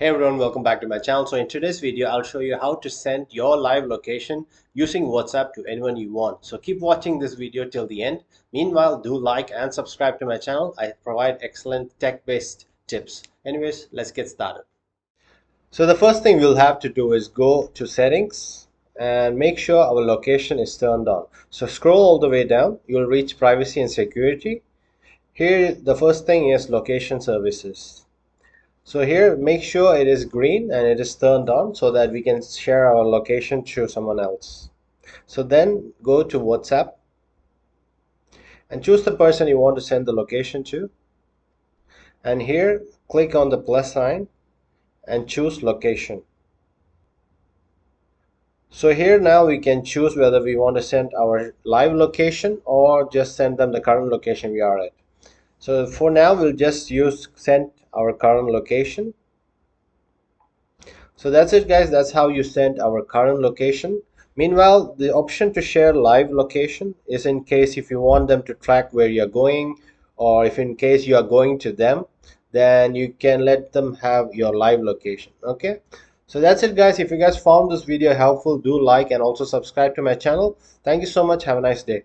Hey everyone, welcome back to my channel. So in today's video, I'll show you how to send your live location using WhatsApp to anyone you want. So keep watching this video till the end. Meanwhile, do like and subscribe to my channel. I provide excellent tech-based tips. Anyways, let's get started. So the first thing we'll have to do is go to settings and make sure our location is turned on. So scroll all the way down, you'll reach privacy and security. Here, the first thing is location services. So here, make sure it is green and it is turned on so that we can share our location to someone else. So then go to WhatsApp and choose the person you want to send the location to. And here, click on the plus sign and choose location. So here now we can choose whether we want to send our live location or just send them the current location we are at. So for now, we'll just send our current location. So that's it guys, that's how you send our current location. Meanwhile, the option to share live location is in case if you want them to track where you're going, or if in case you are going to them, then you can let them have your live location. Okay, so that's it guys. If you guys found this video helpful, do like and also subscribe to my channel. Thank you so much. Have a nice day.